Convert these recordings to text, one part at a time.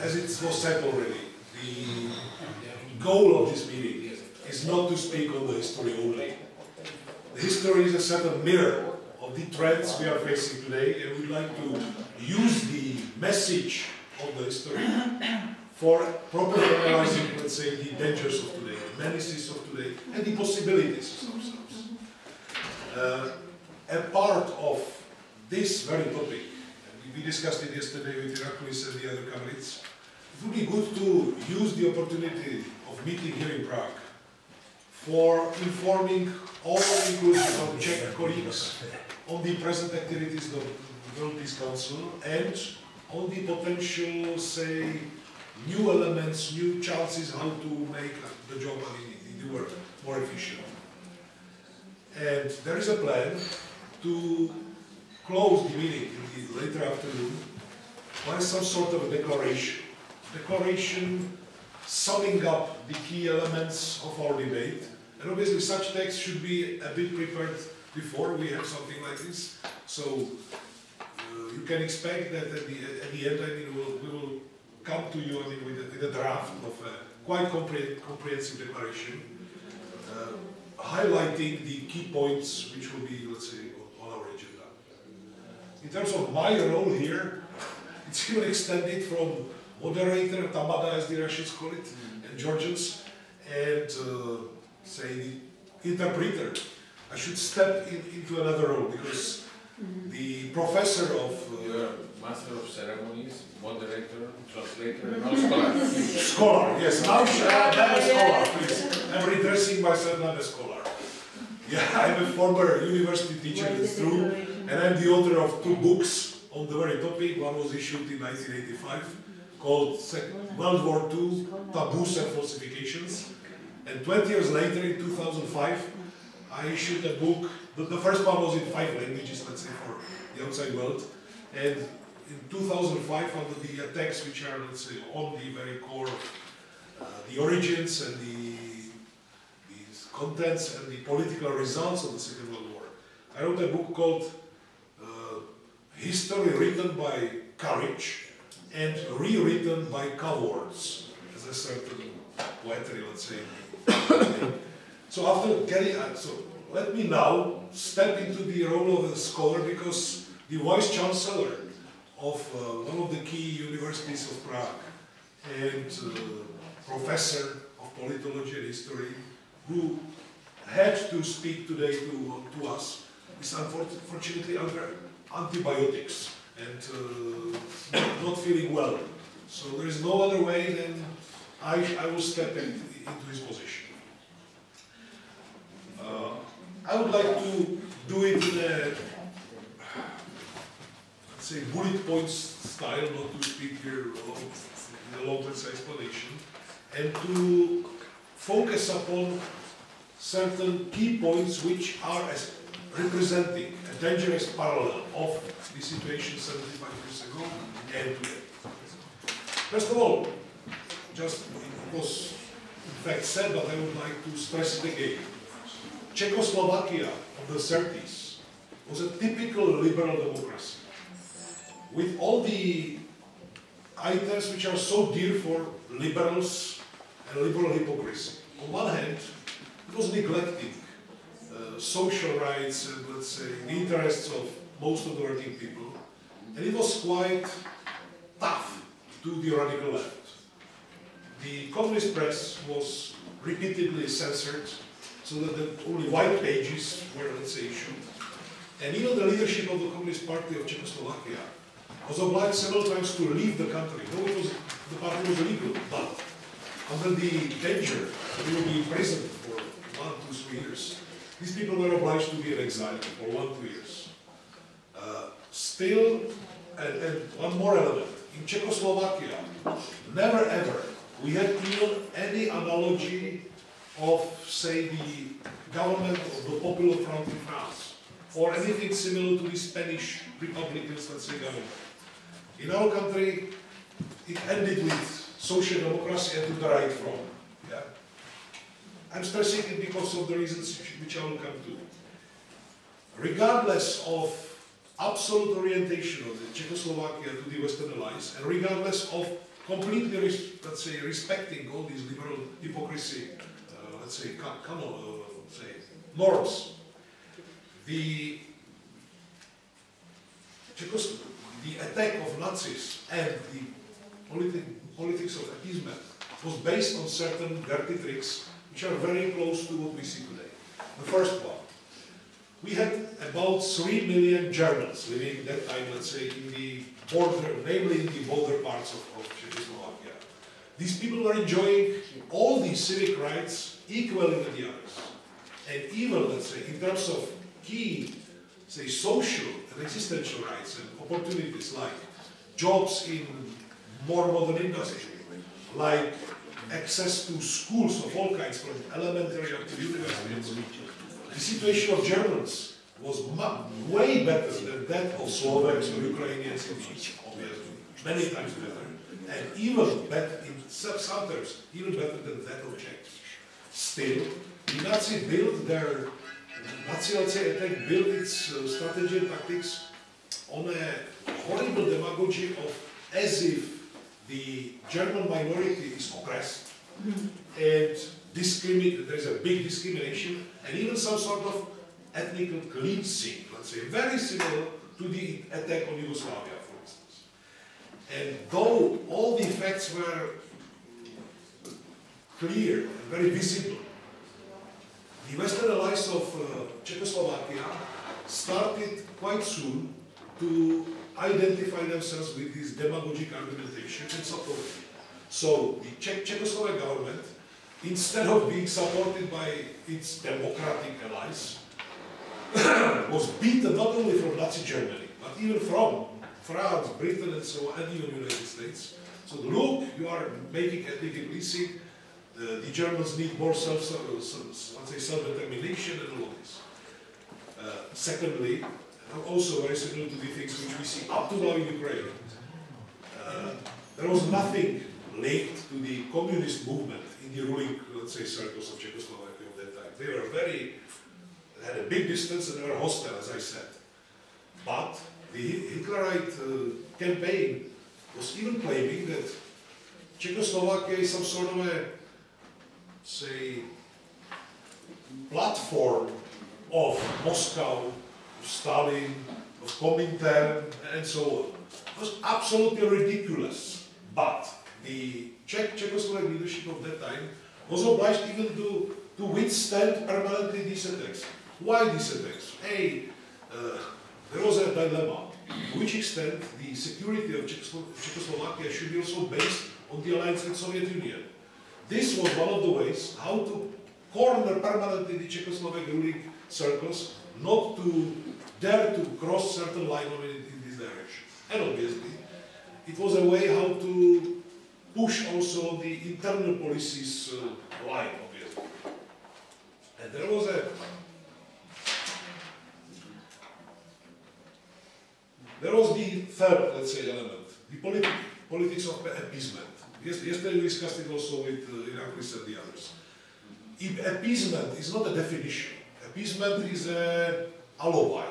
as it was said already, the goal of this meeting is not to speak on the history only. The history is a certain mirror of the trends we are facing today, and we'd like to use the message of the history for properly analyzing, let's say, the dangers of today, the menaces of today, and the possibilities of themselves. A part of this very topic, and we discussed it yesterday with Heracles and the other comrades, it would be good to use the opportunity of meeting here in Prague for informing all inclusive of Czech colleagues on the present activities of the World Peace Council and on the potential, say, new elements, new chances how to make the job and the work more efficient. And there is a plan to close the meeting in the later afternoon by some sort of a declaration summing up the key elements of our debate. And obviously such text should be a bit prepared before we have something like this. So you can expect that at the end, I mean, we will come to you, I mean, with a draft of a quite comprehensive declaration, highlighting the key points which will be, let's say, on our agenda. In terms of my role here, it's even extended from moderator, Tamada as the Russians call it, and Georgians, and say the interpreter. I should step into another role because the professor of Master of Ceremonies, moderator, translator, and now scholar. Scholar, yes, now I'm a scholar, please. I'm redressing myself, not a scholar. Yeah, I'm a former university teacher, it's true, and I'm the author of 2 books on the very topic. One was issued in 1985, called World War II, Taboos and Falsifications. And 20 years later, in 2005, I issued a book. The first one was in 5 languages, let's say, for the outside world. And in 2005, under the attacks which are, let's say, on the very core of the origins and the contents and the political results of the Second World War, I wrote a book called History Written by Courage and Rewritten by Cowards, as a certain poetry, let's say. So after getting, so let me now step into the role of a scholar, because the Vice Chancellor of one of the key universities of Prague and Professor of Politology and History, who had to speak today to us, is unfortunately under antibiotics and not feeling well. So there is no other way than I will step into his position. I would like to do it in a, let's say, bullet points style, not to speak here in a long explanation, and to focus upon certain key points which are representing a dangerous parallel of the situation 75 years ago and today. First of all, just it was in fact said, but I would like to stress it again. Czechoslovakia of the 30s was a typical liberal democracy, with all the items which are so dear for liberals and liberal hypocrisy. On one hand, it was neglecting social rights and, let's say, the interests of most of the working people, and it was quite tough to the radical left. The communist press was repeatedly censored, so that only white pages were, let's say, issued. And even the leadership of the Communist Party of Czechoslovakia was obliged several times to leave the country. Though the party was illegal, but under the danger that they will be imprisoned for 1, 2, 3 years, these people were obliged to be in exile for 1, 2 years. Still, and one more element, in Czechoslovakia, never ever we had even any analogy of, say, the government of the Popular Front in France, or anything similar to the Spanish Republicans, let's say, government. In our country, it ended with social democracy and to the right front. Yeah? I'm stressing it because of the reasons which I will come to. Regardless of absolute orientation of the Czechoslovakia to the Western allies, and regardless of completely, let's say, respecting all these liberal hypocrisy, let's say, norms. The attack of Nazis and the politics of appeasement was based on certain dirty tricks which are very close to what we see today. The first one, we had about 3 million Germans living at that time, let's say, in the border, namely in the border parts of Czechoslovakia. These people were enjoying all the civic rights equally with the others. And even, let's say, in terms of key, say, social and existential rights and opportunities like jobs in more modern industry, like access to schools of all kinds, from elementary up to university. The situation of Germans was way better than that of Slovaks or Ukrainians in the East, obviously, many times better. And even better, in some terms, even better than that of Czechs. Still, the Nazi attack built its strategy and tactics on a horrible demagogy of as if the German minority is oppressed and there's a big discrimination and even some sort of ethnic cleansing, let's say, very similar to the attack on Yugoslavia, for instance. And though all the facts were clear and very visible, the Western allies of Czechoslovakia started quite soon to identify themselves with this demagogic argumentation and support it. So the Czechoslovak government, instead of being supported by its democratic allies, was beaten not only from Nazi Germany, but even from France, Britain, and so on, and even United States. So look, you are making ethnic cleansing. The Germans need more self-determination and all this. Secondly, also very similar to the things which we see up to now in Ukraine, there was nothing linked to the communist movement in the ruling, let's say, circles of Czechoslovakia of that time. They were had a big distance and they were hostile, as I said. But the Hitlerite campaign was even claiming that Czechoslovakia is some sort of a, say, platform of Moscow, of Stalin, of Comintern, and so on. It was absolutely ridiculous. But the Czechoslovak leadership of that time was obliged even to withstand permanently these attacks. Why these attacks? There was a dilemma. To which extent the security of Czechoslovakia should be also based on the alliance with the Soviet Union. This was one of the ways how to corner permanently the Czechoslovak ruling circles, not to dare to cross certain line in this direction. And obviously, it was a way how to push also the internal policies line, obviously. And there was the third, let's say, element, the politics of appeasement. Yesterday we discussed it also with Iraklis and the others. Appeasement is not a definition. Appeasement is an alibi.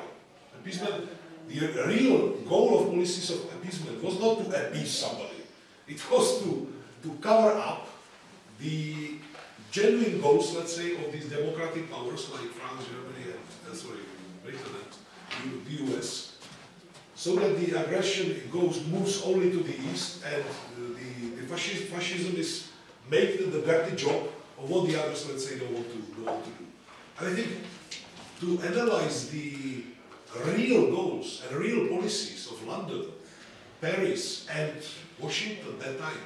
Appeasement, the real goal of policies of appeasement was not to appease somebody. It was to cover up the genuine goals, let's say, of these democratic powers like France, Germany, and Britain and the US. So that the aggression moves only to the east, and the fascism is making the dirty job of what the others, let's say, don't want to do. And I think to analyze the real goals and real policies of London, Paris, and Washington at that time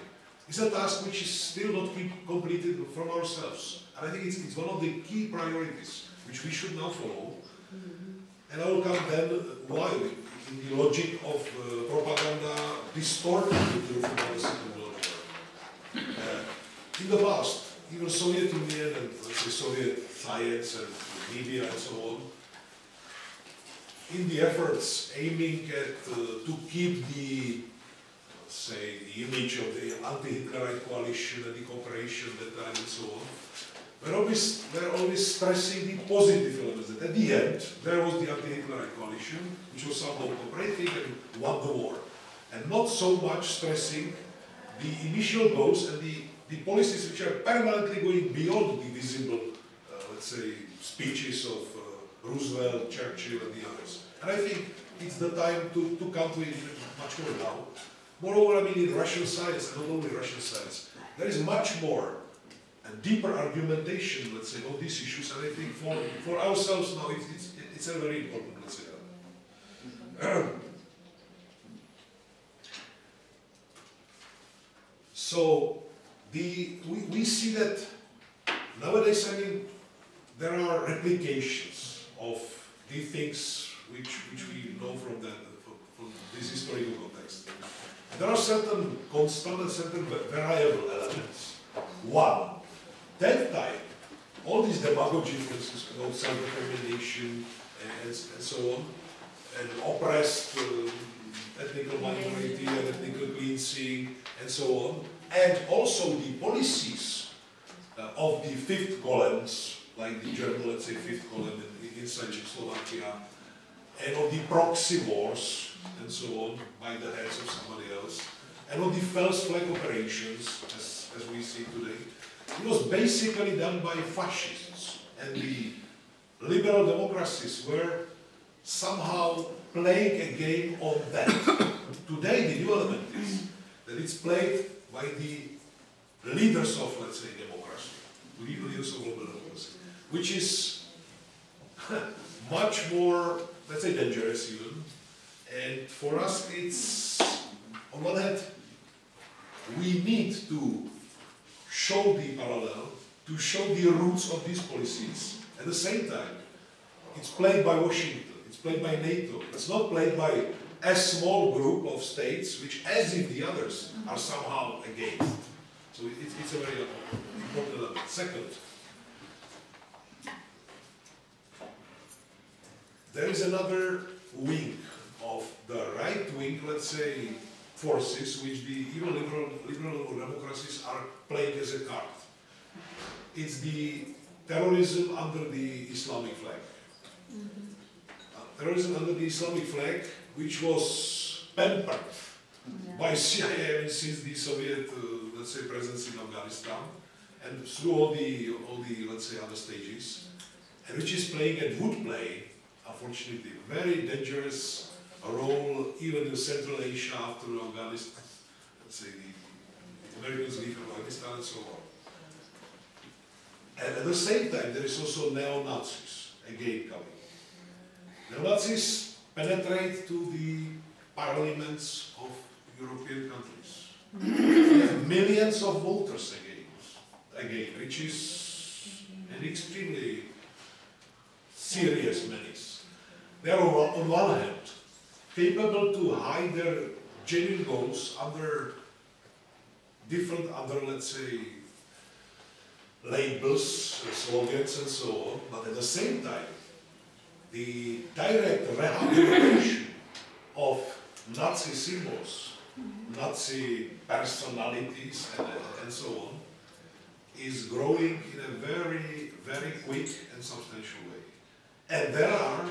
is a task which is still not completed from ourselves. And I think it's one of the key priorities which we should now follow. And I will come then why, in the logic of propaganda distorting the truth about the Second World War. In the past, even Soviet Union and let's say Soviet science and media and so on, in the efforts aiming at to keep the, say, the image of the anti-Hitlerite coalition and the cooperation that time and so on, we're always stressing the positive elements. That at the end, there was the anti-Hitlerite coalition, which was somehow cooperating and won the war. And not so much stressing the initial goals and the policies which are permanently going beyond the visible, let's say, speeches of Roosevelt, Churchill, and the others. And I think it's the time to come to it much more now. Moreover, I mean, in Russian science, and not only Russian science, there is much more and deeper argumentation, let's say, on these issues. And I think for ourselves now, it's a very important, let's say. So we see that nowadays, I mean, there are replications of the things which we know from this historical context. And there are certain constant and certain variable elements. One, that time, all these demagogy, for instance, about self-determination and so on, and oppressed ethnical minority and ethnical cleansing and so on, and also the policies of the fifth columns, like the German, let's say, fifth column inside Czechoslovakia, and of the proxy wars and so on by the heads of somebody else, and of the false flag operations, as we see today. It was basically done by fascists, and the liberal democracies were somehow playing a game on that. Today, the new element is that it's played by the leaders of, let's say, democracy, leaders of global democracy, which is much more, let's say, dangerous even. And for us, it's, on one hand, we need to show the parallel, to show the roots of these policies. At the same time, it's played by Washington, it's played by NATO. It's not played by a small group of states, which, as if the others are somehow against. So it's a very important element. Second, there is another wing of the right wing, let's say, forces, which the even liberal democracies are playing as a card. It's the terrorism under the Islamic flag. Terrorism under the Islamic flag, which was pampered by CIA since the Soviet, let's say, presence in Afghanistan, and through all the let's say, other stages, and which is playing and would play, unfortunately, very dangerous role even in Central Asia after Afghanistan. Let's say the Americans leave Afghanistan and so on. And at the same time, there is also neo-Nazis again coming. Neo-Nazis penetrate to the parliaments of European countries. They have millions of voters again, which is an extremely serious menace. They are on one hand capable to hide their genuine goals under different other, let's say, labels, slogans and so on, but at the same time, the direct rehabilitation of Nazi symbols, Nazi personalities and so on, is growing in a very, very quick and substantial way. And there are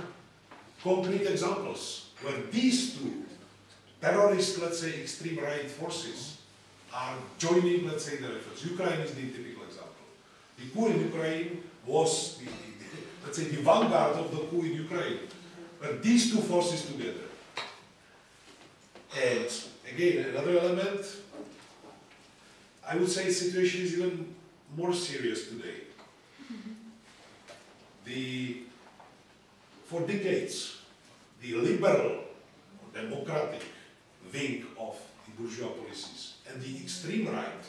concrete examples where these two terrorist, let's say, extreme right forces are joining, let's say, their efforts. Ukraine is the typical example. The coup in Ukraine was, let's say, the vanguard of the coup in Ukraine. But these two forces together. And again, another element, I would say the situation is even more serious today. For decades, the liberal or democratic wing of the bourgeois policies and the extreme right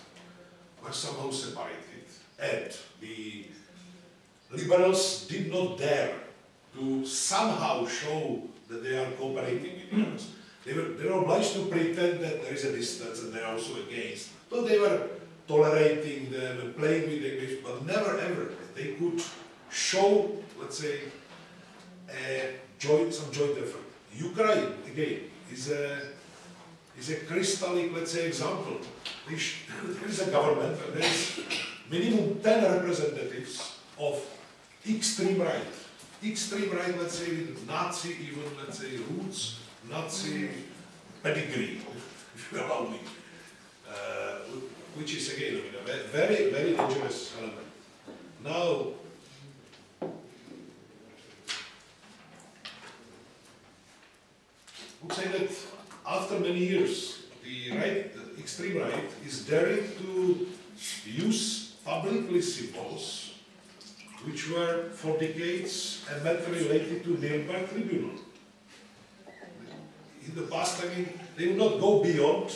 were somehow separated, and the liberals did not dare to somehow show that they are cooperating with the others. They were obliged to pretend that there is a distance and they are also against. But they were tolerating them and playing with English, but never ever they could show, let's say, some joint effort. Ukraine, again, is a crystallic, let's say, example. There is a government, and there is minimum 10 representatives of extreme right. Extreme right, let's say, with Nazi, even, let's say, roots, Nazi pedigree, if you allow me. which is again, I mean, a very, very dangerous element. Now, I would say that after many years, the right, the extreme right, is daring to use publicly symbols which were for decades a matter related to Nuremberg Tribunal. In the past, I mean, they would not go beyond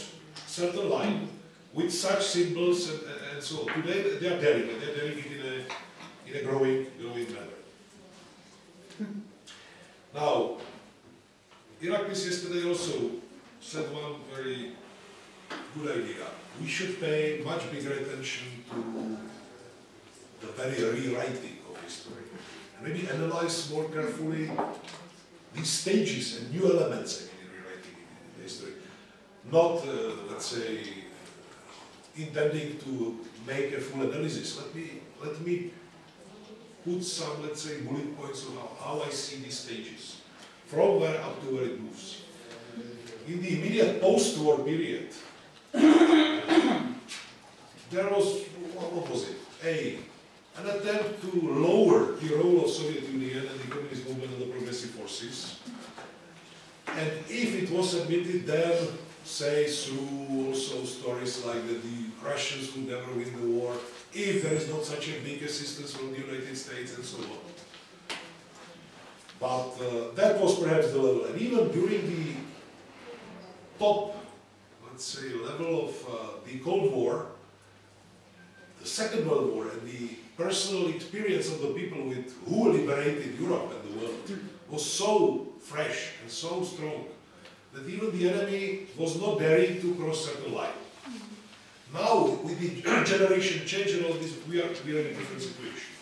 certain line with such symbols and so on. Today they are daring, and they are daring it in a growing manner. Now, Iraklis yesterday also said one very good idea. We should pay much bigger attention to the very rewriting of history. And maybe analyze more carefully these stages and new elements in rewriting in history. Not, let's say, intending to make a full analysis. Let me put some, let's say, bullet points on how I see these stages, from where up to where it moves. In the immediate post-war period, there was, what was it? An attempt to lower the role of Soviet Union and the communist movement and the progressive forces. And if it was admitted, then say through also stories like that the Russians would never win the war, if there is not such a big assistance from the United States and so on. But that was perhaps the level. And even during the top, let's say, level of the Cold War, the Second World War, and the personal experience of the people who liberated Europe and the world was so fresh and so strong that even the enemy was not daring to cross certain line. Now, with the generation change and all this, we are in a different situation.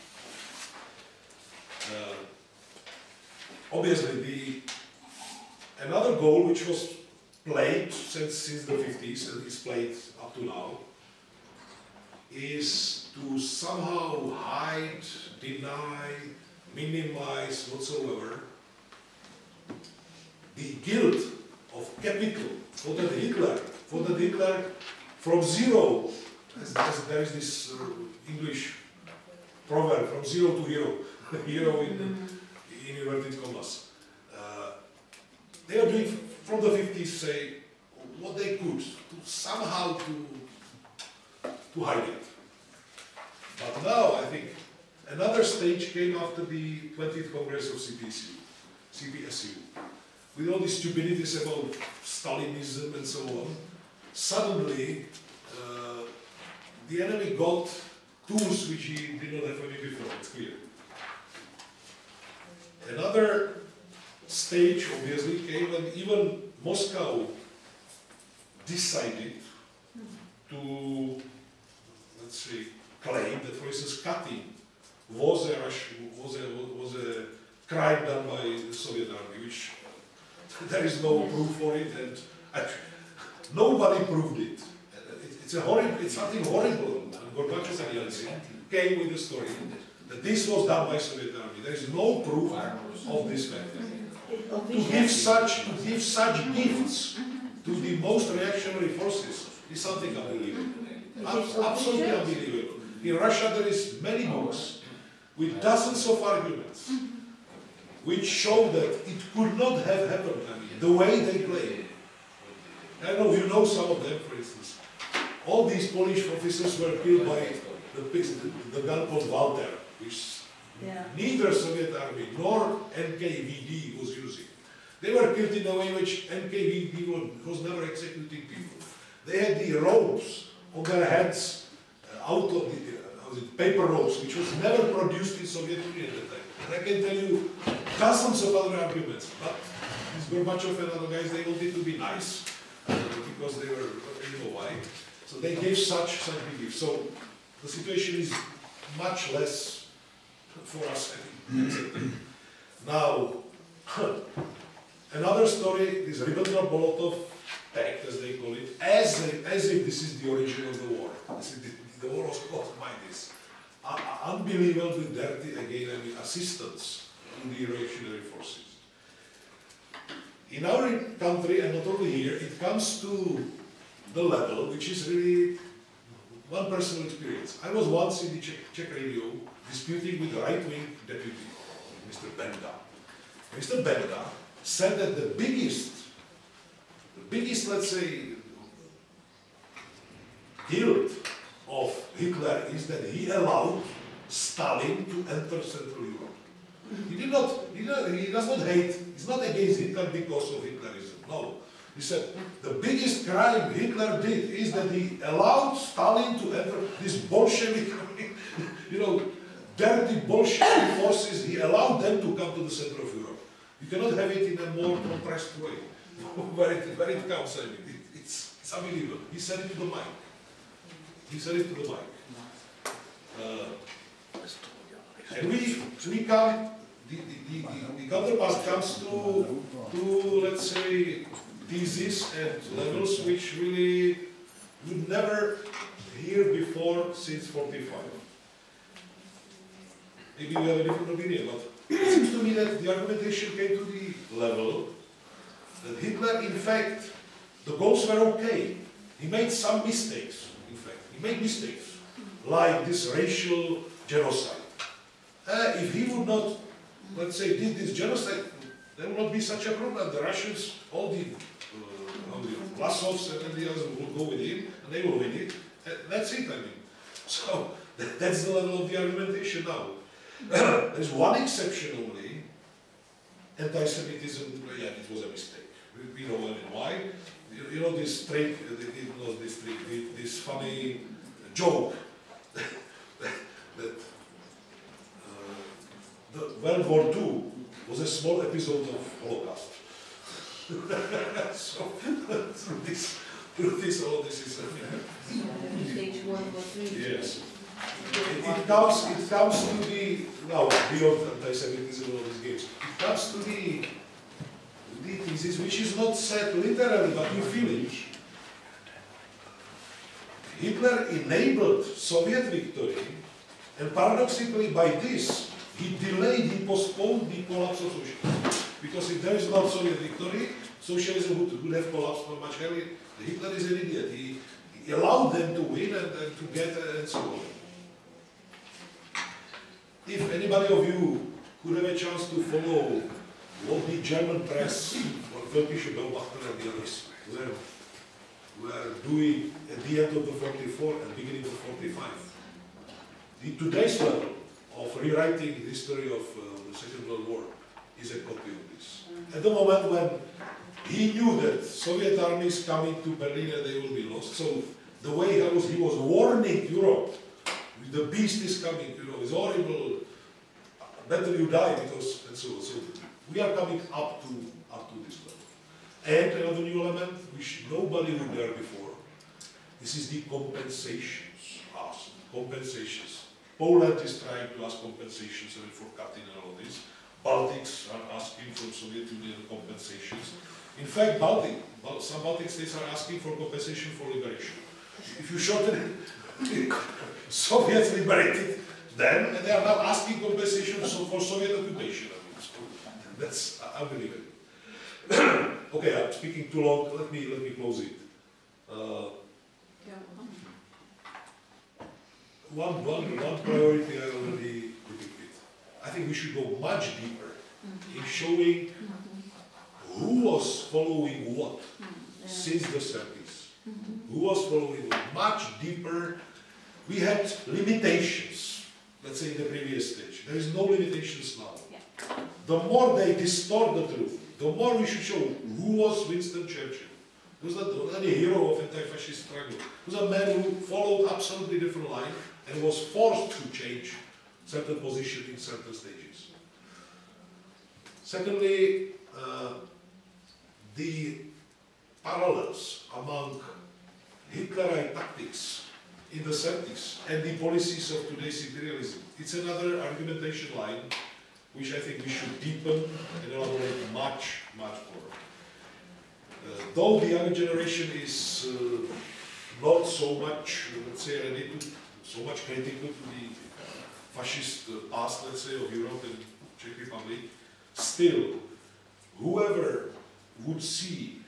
Obviously, another goal which was played since the 50s and is played up to now is to somehow hide, deny, minimize whatsoever the guilt of capital for that Hitler from zero, as there is this English proverb, from zero to hero, hero in inverted commas. They are doing from the 50s, say, what they could to somehow to hide it. But now I think another stage came after the 20th Congress of CPSU. With all these stupidities about Stalinism and so on, suddenly the enemy got tools which he did not have any before, it's clear. Another stage obviously came when even Moscow decided to, let's say, claim that, for instance, cutting was a crime done by the Soviet army, which there is no proof for it, and actually, nobody proved it. It's something horrible. And Gorbachev and Yeltsin came with the story that this was done by Soviet army. There is no proof of this fact. To give such gifts to the most reactionary forces is something unbelievable. Absolutely unbelievable. In Russia there is many books with dozens of arguments which show that it could not have happened, I mean, the way they claim. I know you know some of them, for instance. All these Polish officers were killed by the gun called Walter, which neither Soviet army nor NKVD was using. They were killed in a way which NKVD was never executing people. They had the ropes on their heads, out of the paper ropes, which was never produced in Soviet Union at that time. And I can tell you dozens of other arguments, but these Gorbachev and other guys, they wanted to be nice, because they were, you know why. So they gave such big gifts. So the situation is much less for us accepted. Now, another story, this Ribbentrop-Molotov pact, as they call it, as if this is the origin of the war. The war was caused by this. Unbelievably dirty, again, I mean, assistance to the reactionary forces. In our country, and not only here, it comes to the level which is really one personal experience. I was once in the Czech radio disputing with the right-wing deputy, Mr. Benda. Mr. Benda said that the biggest, let's say, guilt of Hitler is that he allowed Stalin to enter Central Europe. He does not hate, he's not against Hitler because of Hitlerism, no. He said, the biggest crime Hitler did is that he allowed Stalin to enter this Bolshevik, dirty Bolshevik forces, he allowed them to come to the center of Europe. You cannot have it in a more compressed way, where it comes, I mean, it's unbelievable. He said it to the mic. He said it to the mic. And we come, the counterpart comes to, let's say, theses and levels which really would never hear before since 45. Maybe you have a different opinion, but it seems to me that the argumentation came to the level that Hitler, in fact, the goals were okay. He made some mistakes, in fact. He made mistakes, like this racial genocide. If he would not, let's say, did this genocide, there would not be such a problem. The Russians, all the Vlasovs and the others will go with him, and they will win it. That's it, I mean. So, that's the level of the argumentation now. There's one exception only. Anti-Semitism, yeah, it was a mistake. We know why. You know this trick, this funny joke that the World War II was a small episode of Holocaust. So through this, all this is. Stage 1 or 3. Yes. It comes to the, now beyond anti-Semitism and all these games, it comes to the thesis which is not said literally but you feel it. Hitler enabled Soviet victory, and paradoxically by this he delayed, he postponed the collapse of socialism. Because if there is not Soviet victory, socialism would have collapsed much earlier. Hitler is an idiot. He allowed them to win and to get and so on. If anybody of you could have a chance to follow what the German press, or Völkische Beobachter and the others were doing at the end of the 44 and beginning of 45, today's level of rewriting the history of the Second World War is a copy of this. At the moment when he knew that Soviet armies coming to Berlin and they will be lost, so the way he was warning Europe, the beast is coming, it's horrible, better you die, because, and so on. So we are coming up to this level. And another new element, which nobody would dare before, this is the compensations asked. Compensations. Poland is trying to ask compensations for cutting and all this. Baltics are asking from Soviet Union compensations. In fact, some Baltic states are asking for compensation for liberation. If you shorten it, Soviets liberated them, and they are now asking compensation for Soviet occupation. I mean, so that's unbelievable. Okay, I'm speaking too long. Let me close it. One priority I already depicted. I think we should go much deeper in showing who was following what since the 70s. Who was following what? Much deeper. We had limitations, let's say in the previous stage. There is no limitations now. Yeah. The more they distort the truth, the more we should show who was Winston Churchill. He was not any hero of anti-fascist struggle. He was a man who followed absolutely different line and was forced to change certain position in certain stages. Secondly, the parallels among Hitlerite tactics in the 70s and the policies of today's imperialism. It's another argumentation line which I think we should deepen and elaborate much, much more. Though the younger generation is not so much, let's say, ready to, so much critical to the fascist past, let's say, of Europe and Czech Republic, still, whoever would see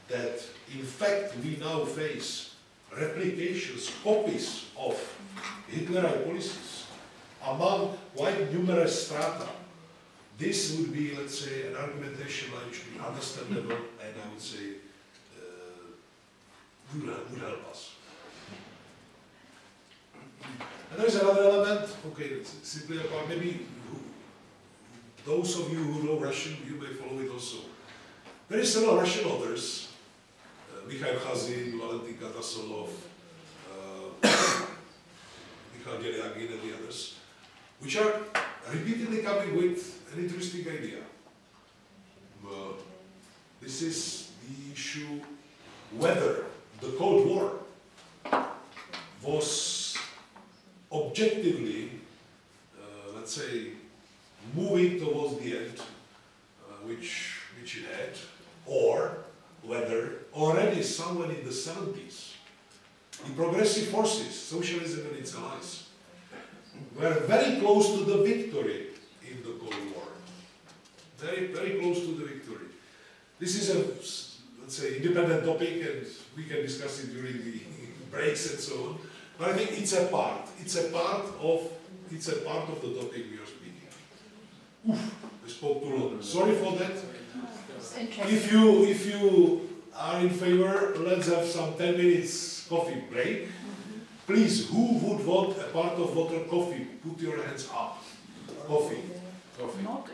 that, in fact, we now face replications, copies of Hitlerite policies among quite numerous strata, this would be, let's say, an argumentation line which would be understandable and I would say would help us. And there is another element, okay, it's simply about maybe those of you who know Russian, you may follow it also. There is several Russian authors, Mikhail Khazin, Valentin Katasolov, Mikhail Deriagin and the others, which are repeatedly coming with an interesting idea. This is the issue whether the Cold War was objectively, let's say, moving towards the end, which it had, or whether already somewhere in the 70s, the progressive forces, socialism and its allies, were very close to the victory in the Cold War. Very, very close to the victory. This is a, let's say, independent topic, and we can discuss it during the breaks and so on. But I think it's a part. It's a part of the topic we are speaking. Oof, I spoke too long. Sorry for that. If you are in favor, let's have some 10 minutes coffee break. Please, who would want a part of water coffee? Put your hands up. Coffee. Coffee. Not